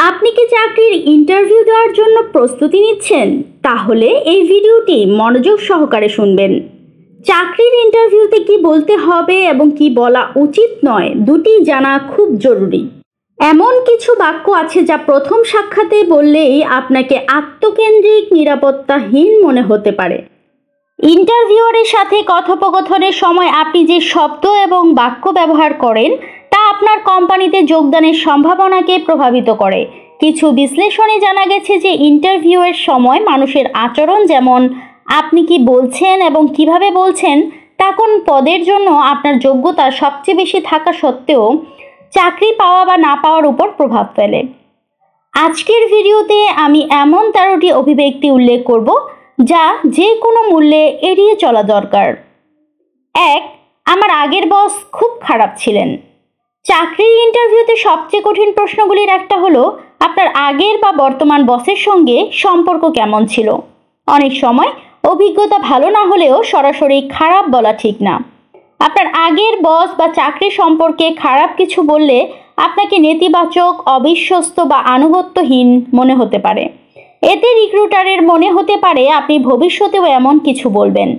আপনি কি চাকরির ইন্টারভিউ দেওয়ার জন্য প্রস্তুতি নিচ্ছেন? তাহলে এই ভিডিওটি মনোযোগ সহকারে শুনবেন। চাকরির ইন্টারভিউতে কি বলতে হবে এবং কি বলা উচিত নয়, দুটি জানা খুব জরুরি। এমন কিছু বাক্য আছে যা প্রথম সাক্ষাতে বললেই আপনাকে আত্মকেন্দ্রিক, নিরাপত্তাহীন মনে হতে পারে। ইন্টারভিউয়ারের সাথে কথোপকথনের সময় আপনি যে শব্দ এবং বাক্য ব্যবহার করেন তা আপনার কোম্পানিতে যোগদানের সম্ভাবনাকে প্রভাবিত করে। কিছু বিশ্লেষণে জানা গেছে যে ইন্টারভিউয়ের সময় মানুষের আচরণ, যেমন আপনি কি বলছেন এবং কিভাবে বলছেন, তা কোন পদের জন্য আপনার যোগ্যতা সবচেয়ে বেশি থাকা সত্ত্বেও চাকরি পাওয়া বা না পাওয়ার উপর প্রভাব ফেলে। আজকের ভিডিওতে আমি এমন 13টি অভিব্যক্তি উল্লেখ করব যা যে কোনো মূল্যে এড়িয়ে চলা দরকার। 1. আমার আগের বস খুব খারাপ ছিলেন। চাকরির ইন্টারভিউতে সবচেয়ে কঠিন প্রশ্নগুলির একটা হলো আপনার আগের বা বর্তমান বসের সঙ্গে সম্পর্ক কেমন ছিল। অনেক সময় অভিজ্ঞতা ভালো না হলেও সরাসরি খারাপ বলা ঠিক না। আপনার আগের বস বা চাকরি সম্পর্কে খারাপ কিছু বললে আপনাকে নেতিবাচক, অবিশ্বস্ত বা আনুগত্যহীন মনে হতে পারে। এতে রিক্রুটারের মনে হতে পারে আপনি ভবিষ্যতেও এমন কিছু বলবেন।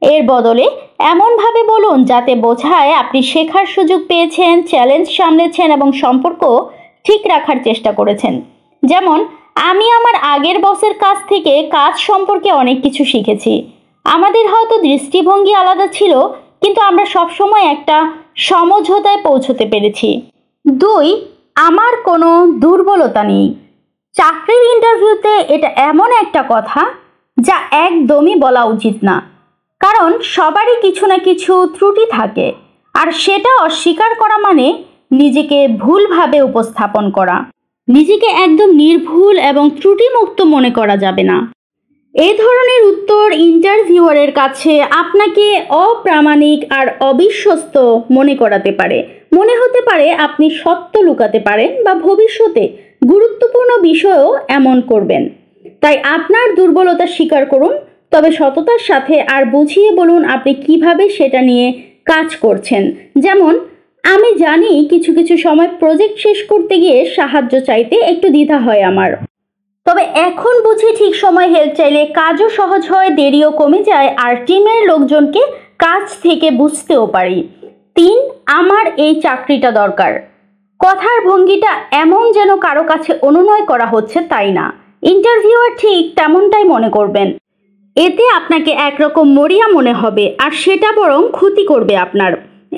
এর বদলে এমনভাবে বলুন যাতে বোঝায় আপনি শেখার সুযোগ পেয়েছেন, চ্যালেঞ্জ সামলেছেন এবং সম্পর্ক ঠিক রাখার চেষ্টা করেছেন। যেমন, আমি আমার আগের বসের কাছ থেকে কাজ সম্পর্কে অনেক কিছু শিখেছি। আমাদের হয়তো দৃষ্টিভঙ্গি আলাদা ছিল, কিন্তু আমরা সবসময় একটা সমঝোতায় পৌঁছতে পেরেছি। 2. আমার কোনো দুর্বলতা নেই। চাকরির ইন্টারভিউতে এটা এমন একটা কথা যা একদমই বলা উচিত না, কারণ সবারই কিছু না কিছু ত্রুটি থাকে, আর সেটা অস্বীকার করা মানে নিজেকে ভুলভাবে উপস্থাপন করা। নিজেকে একদম নির্ভুল এবং ত্রুটিমুক্ত মনে করা যাবে না। এই ধরনের উত্তর ইন্টারভিউয়ারের কাছে আপনাকে অপ্রামাণিক আর অবিশ্বস্ত মনে করাতে পারে। মনে হতে পারে আপনি সত্য লুকাতে পারেন বা ভবিষ্যতে গুরুত্বপূর্ণ বিষয়েও এমন করবেন। তাই আপনার দুর্বলতা স্বীকার করুন, তবে সততার সাথে, আর বুঝিয়ে বলুন আপনি কিভাবে সেটা নিয়ে কাজ করছেন। যেমন, আমি জানি কিছু কিছু সময় প্রজেক্ট শেষ করতে গিয়ে সাহায্য চাইতে একটু দ্বিধা হয় আমার, তবে এখন বুঝি ঠিক সময় হেল্প চাইলে কাজও সহজ হয়, দেরিও কমে যায়, আর টিমের লোকজনকে কাজ থেকে বুঝতেও পারি। 3. আমার এই চাকরিটা দরকার। কথার ভঙ্গিটা এমন যেন কারো কাছে অনুনয় করা হচ্ছে তাই না। ইন্টারভিউয়ার ঠিক তেমনটাই মনে করবেন। এতে আপনাকে একরকম মরিয়া মনে হবে, আর সেটা বরং ক্ষতি করবে আপনার।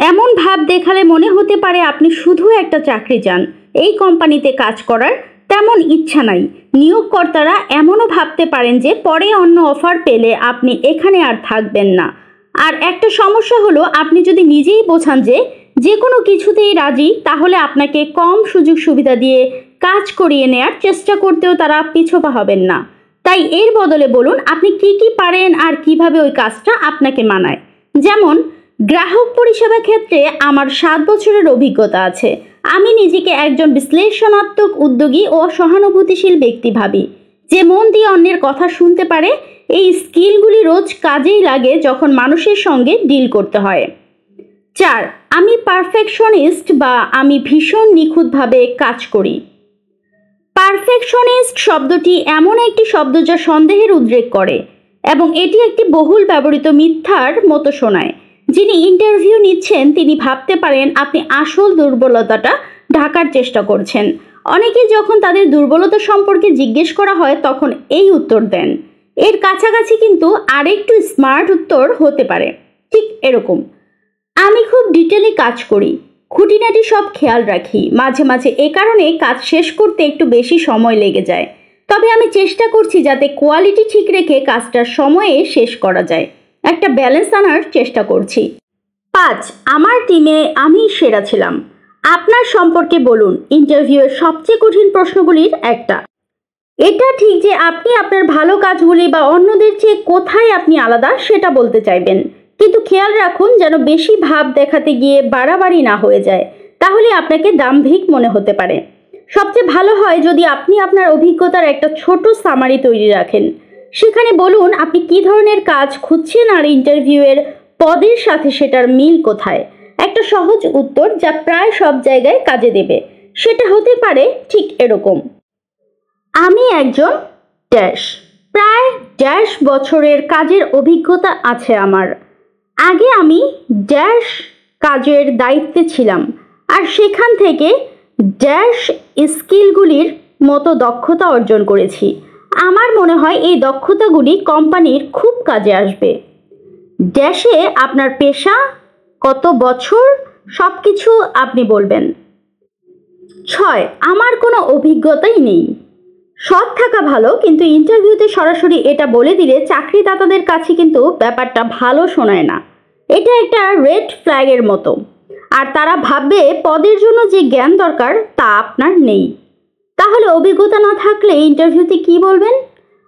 এমন ভাব দেখালে মনে হতে পারে আপনি শুধু একটা চাকরি চান, এই কোম্পানিতে কাজ করার তেমন ইচ্ছা নাই। নিয়োগকর্তারা এমনও ভাবতে পারেন যে পরে অন্য অফার পেলে আপনি এখানে আর থাকবেন না। আর একটা সমস্যা হলো, আপনি যদি নিজেই বোঝান যে কোনো কিছুতেই রাজি, তাহলে আপনাকে কম সুযোগ সুবিধা দিয়ে কাজ করিয়ে নেয়ার চেষ্টা করতেও তারা পিছপা হবেন না। তাই এর বদলে বলুন আপনি কি কি পারেন আর কিভাবে ওই কাজটা আপনাকে মানায়। যেমন, গ্রাহক পরিষেবা ক্ষেত্রে আমার 7 বছরের অভিজ্ঞতা আছে। আমি নিজেকে একজন বিশ্লেষণাত্মক, উদ্যোগী ও সহানুভূতিশীল ব্যক্তি ভাবি, যে মন দিয়ে অন্যের কথা শুনতে পারে। এই স্কিলগুলি রোজ কাজেই লাগে যখন মানুষের সঙ্গে ডিল করতে হয়। 4. আমি পারফেকশনিস্ট বা আমি ভীষণ নিখুঁতভাবে কাজ করি। পারফেকশনিস্ট শব্দটি এমন একটি শব্দ যা সন্দেহের উদ্রেক করে, এবং এটি একটি বহুল ব্যবহৃত মিথ্যার মতো শোনায়। যিনি ইন্টারভিউ নিচ্ছেন তিনি ভাবতে পারেন আপনি আসল দুর্বলতাটা ঢাকার চেষ্টা করছেন। অনেকে যখন তাদের দুর্বলতা সম্পর্কে জিজ্ঞেস করা হয় তখন এই উত্তর দেন। এর কাছাকাছি কিন্তু আরেকটু স্মার্ট উত্তর হতে পারে ঠিক এরকম: আমি খুব ডিটেলে কাজ করি, খুঁটিনাটি সব খেয়াল রাখি, মাঝে মাঝে এ কারণে কাজ শেষ করতে একটু বেশি সময় লেগে যায়, তবে আমি চেষ্টা করছি যাতে কোয়ালিটি ঠিক রেখে কাজটা সময়ে শেষ করা যায়। একটা ব্যালেন্স আনার চেষ্টা করছি। 5. আমার টিমে আমি সেরা ছিলাম। আপনার সম্পর্কে বলুন ইন্টারভিউয়ের সবচেয়ে কঠিন প্রশ্নগুলির একটা। এটা ঠিক যে আপনি আপনার ভালো কাজগুলি বা অন্যদের চেয়ে কোথায় আপনি আলাদা সেটা বলতে চাইবেন, কিন্তু খেয়াল রাখুন যেন বেশি ভাব দেখাতে গিয়ে বাড়াবাড়ি না হয়ে যায়, তাহলে আপনাকে দাম্ভিক মনে হতে পারে। সবচেয়ে ভালো হয় যদি আপনি আপনার অভিজ্ঞতার একটা ছোট সামারি তৈরি রাখেন। সেখানে বলুন আপনি কী ধরনের কাজ খুঁজছেন আর ইন্টারভিউয়ের পদের সাথে সেটার মিল কোথায়। একটা সহজ উত্তর যা প্রায় সব জায়গায় কাজে দেবে সেটা হতে পারে ঠিক এরকম: আমি একজন ড্যাশ প্রায় 1.5 বছরের কাজের অভিজ্ঞতা আছে আমার। আগে আমি ড্যাশ কাজের দায়িত্বে ছিলাম আর সেখান থেকে ড্যাশ স্কিলগুলির মতো দক্ষতা অর্জন করেছি। আমার মনে হয় এই দক্ষতাগুলি কোম্পানির খুব কাজে আসবে। ড্যাশে আপনার পেশা, কত বছর, সব কিছু আপনি বলবেন। 6, আমার কোনো অভিজ্ঞতাই নেই। সৎ থাকা ভালো, কিন্তু ইন্টারভিউতে সরাসরি এটা বলে দিলে চাকরিদাতাদের কাছে কিন্তু ব্যাপারটা ভালো শোনায় না। এটা একটা রেড ফ্ল্যাগের মতো, আর তারা ভাববে পদের জন্য যে জ্ঞান দরকার তা আপনার নেই। তাহলে অভিজ্ঞতা না থাকলে ইন্টারভিউতে কি বলবেন?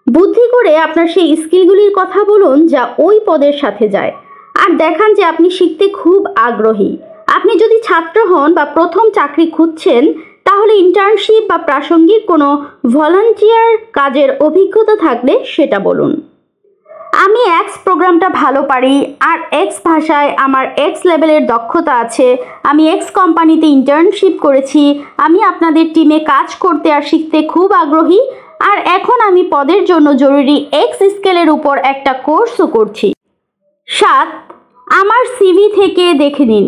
বুদ্ধি করে আপনার সেই স্কিলগুলির কথা বলুন যা ওই পদের সাথে যায়, আর দেখান যে আপনি শিখতে খুব আগ্রহী। আপনি যদি ছাত্র হন বা প্রথম চাকরি খুঁজছেন, তাহলে ইন্টার্নশিপ বা প্রাসঙ্গিক কোনো ভলান্টিয়ার কাজের অভিজ্ঞতা থাকলে সেটা বলুন। আমি এক্স প্রোগ্রামটা ভালো পারি, আর এক্স ভাষায় আমার এক্স লেভেলের দক্ষতা আছে। আমি এক্স কোম্পানিতে ইন্টার্নশিপ করেছি। আমি আপনাদের টিমে কাজ করতে আর শিখতে খুব আগ্রহী, আর এখন আমি পদের জন্য জরুরি এক্স স্কেলের উপর একটা কোর্সও করছি। 7, আমার সিভি থেকে দেখে নিন।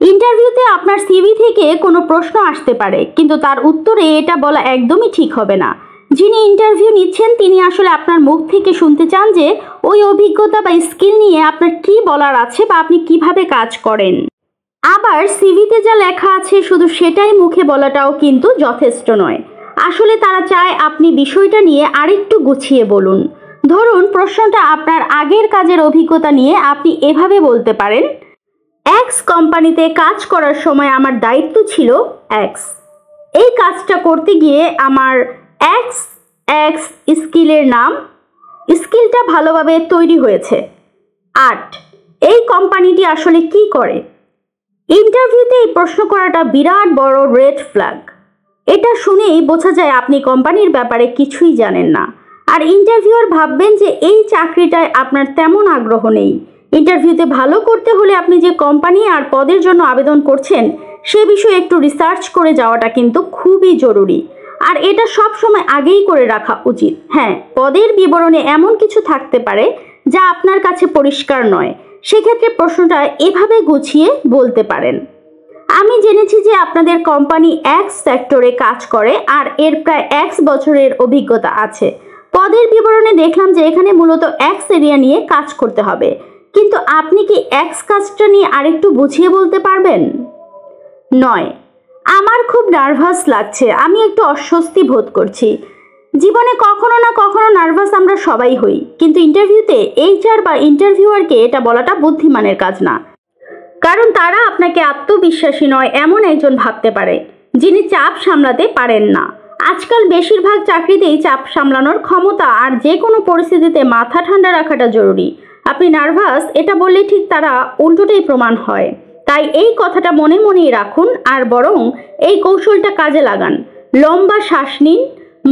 ইন্টারভিউতে আপনার সিভি থেকে কোনো প্রশ্ন আসতে পারে, কিন্তু তার উত্তরে এটা বলা একদমই ঠিক হবে না। যিনি ইন্টারভিউ নিচ্ছেন তিনি আসলে আপনার মুখ থেকে শুনতে চান যে ওই অভিজ্ঞতা বা স্কিল নিয়ে আপনার কি বলার আছে বা আপনি কিভাবে কাজ করেন। আবার সিভিতে যা লেখা আছে শুধু সেটাই মুখে বলাটাও কিন্তু যথেষ্ট নয়। আসলে তারা চায় আপনি বিষয়টা নিয়ে আরেকটু গুছিয়ে বলুন। ধরুন প্রশ্নটা আপনার আগের কাজের অভিজ্ঞতা নিয়ে, আপনি এভাবে বলতে পারেন, এক্স কোম্পানিতে কাজ করার সময় আমার দায়িত্ব ছিল এক্স। এই কাজটা করতে গিয়ে আমার এক্স এক্স স্কিলটা ভালোভাবে তৈরি হয়েছে। 8, এই কোম্পানিটি আসলে কি করে? ইন্টারভিউতে এই প্রশ্ন করাটা বিরাট বড় রেড ফ্ল্যাগ। এটা শুনেই বোঝা যায় আপনি কোম্পানির ব্যাপারে কিছুই জানেন না, আর ইন্টারভিউয়ার ভাববেন যে এই চাকরিটায় আপনার তেমন আগ্রহ নেই। ইন্টারভিউতে ভালো করতে হলে আপনি যে কোম্পানি আর পদের জন্য আবেদন করছেন সে বিষয়ে একটু রিসার্চ করে যাওয়াটা কিন্তু খুবই জরুরি, আর এটা সব সময় আগেই করে রাখা উচিত। হ্যাঁ, পদের বিবরণে এমন কিছু থাকতে পারে যা আপনার কাছে পরিষ্কার নয়, সেক্ষেত্রে প্রশ্নটা এভাবে গুছিয়ে বলতে পারেন, আমি জেনেছি যে আপনাদের কোম্পানি এক্স সেক্টরে কাজ করে আর এর প্রায় এক্স বছরের অভিজ্ঞতা আছে। পদের বিবরণে দেখলাম যে এখানে মূলত এক্স এরিয়া নিয়ে কাজ করতে হবে, কিন্তু আপনি কি এক্স কাজটা নিয়ে আরেকটু বুঝিয়ে বলতে পারবেন? 9, আমার খুব নার্ভাস লাগছে, আমি একটু অস্বস্তি বোধ করছি। জীবনে কখনো না কখনো নার্ভাস আমরা সবাই হই, কিন্তু ইন্টারভিউতে এইচআর বা ইন্টারভিউয়ারকে এটা বলাটা বুদ্ধিমানের কাজ না, কারণ তারা আপনাকে আত্মবিশ্বাসী নয় এমন একজন ভাবতে পারে যিনি চাপ সামলাতে পারেন না। আজকাল বেশিরভাগ চাকরিতেই চাপ সামলানোর ক্ষমতা আর যে কোনো পরিস্থিতিতে মাথা ঠান্ডা রাখাটা জরুরি। আপনি নার্ভাস এটা বললে ঠিক তারা উল্টোটাই প্রমাণ হয়। তাই এই কথাটা মনে মনেই রাখুন, আর বরং এই কৌশলটা কাজে লাগান। লম্বা শ্বাস নিন,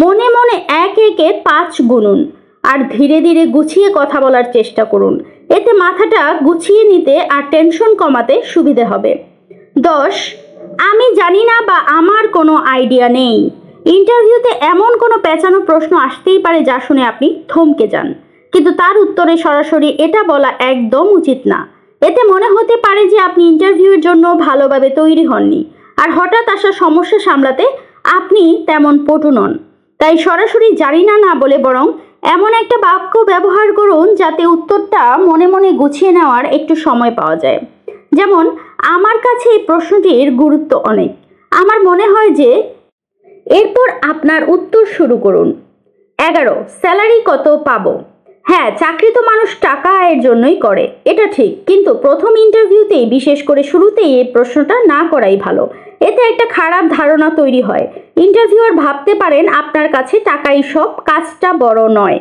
মনে মনে 1-1-এ 5 গুনুন, আর ধীরে ধীরে গুছিয়ে কথা বলার চেষ্টা করুন। এতে মাথাটা গুছিয়ে নিতে আর টেনশন কমাতে সুবিধে হবে। 10, আমি জানি না বা আমার কোনো আইডিয়া নেই। ইন্টারভিউতে এমন কোনো পেঁচানো প্রশ্ন আসতেই পারে যা শুনে আপনি থমকে যান, কিন্তু তার উত্তরে সরাসরি এটা বলা একদম উচিত না। এতে মনে হতে পারে যে আপনি ইন্টারভিউর জন্য ভালোভাবে তৈরি হননি, আর হঠাৎ আসা সমস্যা সামলাতে আপনি তেমন পটু নন। তাই সরাসরি জানি না না বলে বরং এমন একটা বাক্য ব্যবহার করুন যাতে উত্তরটা মনে মনে গুছিয়ে নেওয়ার একটু সময় পাওয়া যায়। যেমন, আমার কাছে এই প্রশ্নটির গুরুত্ব অনেক, আমার মনে হয় যে। এরপর আপনার উত্তর শুরু করুন। 11, স্যালারি কত পাবো? হ্যাঁ, চাকরি তো মানুষ টাকা আয়ের জন্যই করে, এটা ঠিক, কিন্তু প্রথম ইন্টারভিউতেই, বিশেষ করে শুরুতেই এই প্রশ্নটা না করাই ভালো। এতে একটা খারাপ ধারণা তৈরি হয়। ইন্টারভিউয়ার ভাবতে পারেন আপনার কাছে টাকাই সব, কাজটা বড় নয়।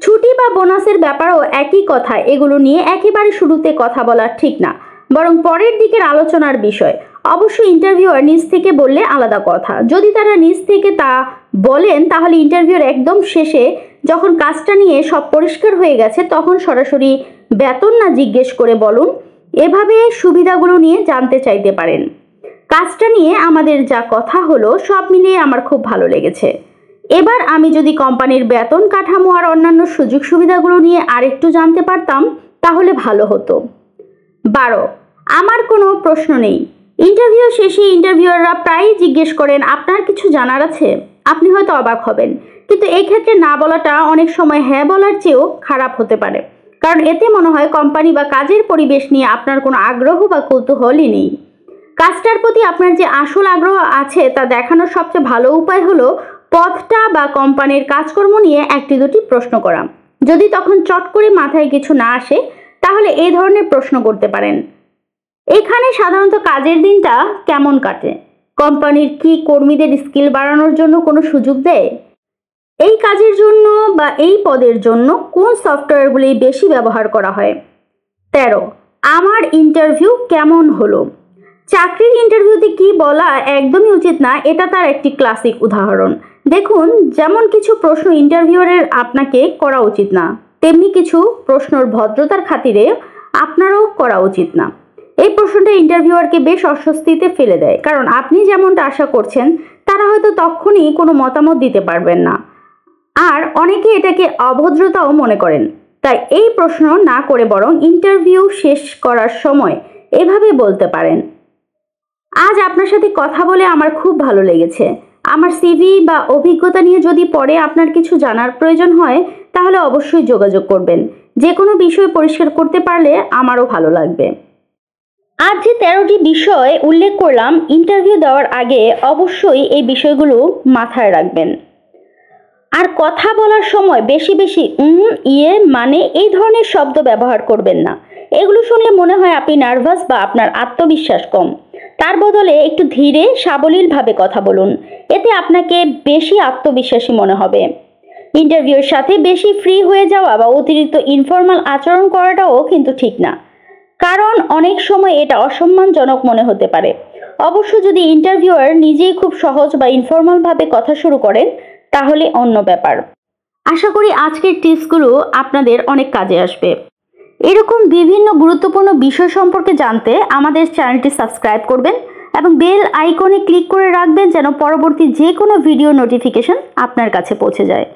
ছুটি বা বোনাসের ব্যাপারেও একই কথা, এগুলো নিয়ে একেবারে শুরুতে কথা বলা ঠিক না, বরং পরের দিকের আলোচনার বিষয়। অবশ্যই ইন্টারভিউয়ার নিজ থেকে বললে আলাদা কথা। যদি তারা নিজ থেকে তা বলেন তাহলে ইন্টারভিউর একদম শেষে যখন কাজটা নিয়ে সব পরিষ্কার হয়ে গেছে তখন সরাসরি বেতন না জিজ্ঞেস করে বলুন, এভাবে সুবিধাগুলো নিয়ে জানতে চাইতে পারেন। কাজটা নিয়ে আমাদের যা কথা হলো সব মিলিয়ে আমার খুব ভালো লেগেছে। এবার আমি যদি কোম্পানির বেতন কাঠামো আর অন্যান্য সুযোগ সুবিধাগুলো নিয়ে আরেকটু জানতে পারতাম তাহলে ভালো হতো। 12, আমার কোনো প্রশ্ন নেই। ইন্টারভিউ শেষে ইন্টারভিউয়াররা প্রায়ই জিজ্ঞেস করেন আপনার কিছু জানার আছে। আপনি হয়তো অবাক হবেন, কিন্তু এই ক্ষেত্রে না বলাটা অনেক সময় হ্যাঁ বলার চেয়েও খারাপ হতে পারে, কারণ এতে মনে হয় কোম্পানি বা কাজের পরিবেশ নিয়ে আপনার কোনো আগ্রহ বা কৌতূহলই নেই। কাজটার প্রতি আপনার যে আসল আগ্রহ আছে তা দেখানোর সবচেয়ে ভালো উপায় হলো পদটা বা কোম্পানির কাজকর্ম নিয়ে একটি দুটি প্রশ্ন করা। যদি তখন চট করে মাথায় কিছু না আসে তাহলে এই ধরনের প্রশ্ন করতে পারেন। এখানে সাধারণত কাজের দিনটা কেমন কাটে? কোম্পানির কি কর্মীদের স্কিল বাড়ানোর জন্য কোনো সুযোগ দেয়? এই কাজের জন্য বা এই পদের জন্য কোন সফটওয়্যারগুলি বেশি ব্যবহার করা হয়? 13, আমার ইন্টারভিউ কেমন হলো? চাকরির ইন্টারভিউতে কি বলা একদমই উচিত না, এটা তার একটি ক্লাসিক উদাহরণ। দেখুন, যেমন কিছু প্রশ্ন ইন্টারভিউয়ারের আপনাকে করা উচিত না, তেমনি কিছু প্রশ্নর ভদ্রতার খাতিরে আপনারও করা উচিত না। এই প্রশ্নটা ইন্টারভিউয়ারকে বেশ অস্বস্তিতে ফেলে দেয়, কারণ আপনি যেমনটা আশা করছেন তারা হয়তো তখনই কোনো মতামত দিতে পারবেন না, আর অনেকে এটাকে অভদ্রতাও মনে করেন। তাই এই প্রশ্ন না করে বরং ইন্টারভিউ শেষ করার সময় এভাবে বলতে পারেন, আজ আপনার সাথে কথা বলে আমার খুব ভালো লেগেছে। আমার সিভি বা অভিজ্ঞতা নিয়ে যদি পরে আপনার কিছু জানার প্রয়োজন হয় তাহলে অবশ্যই যোগাযোগ করবেন। যে কোনো বিষয় পরিষ্কার করতে পারলে আমারও ভালো লাগবে। আজ যে 13টি বিষয় উল্লেখ করলাম, ইন্টারভিউ দেওয়ার আগে অবশ্যই এই বিষয়গুলো মাথায় রাখবেন। আর কথা বলার সময় বেশি বেশি ইয়ে মানে এই ধরনের শব্দ ব্যবহার করবেন না। এগুলো শুনলে মনে হয় আপনি নার্ভাস বা আপনার আত্মবিশ্বাস কম। তার বদলে একটু ধীরে সাবলীলভাবে কথা বলুন, এতে আপনাকে বেশি আত্মবিশ্বাসী মনে হবে। ইন্টারভিউর সাথে বেশি ফ্রি হয়ে যাওয়া বা অতিরিক্ত ইনফর্মাল আচরণ করাটাও কিন্তু ঠিক না, কারণ অনেক সময় এটা অসম্মানজনক মনে হতে পারে। অবশ্য যদি ইন্টারভিউয়ার নিজেই খুব সহজ বা ইনফর্মালভাবে কথা শুরু করেন তাহলে অন্য ব্যাপার। আশা করি আজকের টিপসগুলো আপনাদের অনেক কাজে আসবে। এরকম বিভিন্ন গুরুত্বপূর্ণ বিষয় সম্পর্কে জানতে আমাদের চ্যানেলটি সাবস্ক্রাইব করবেন এবং বেল আইকনে ক্লিক করে রাখবেন যেন পরবর্তী যে কোনো ভিডিও নোটিফিকেশন আপনার কাছে পৌঁছে যায়।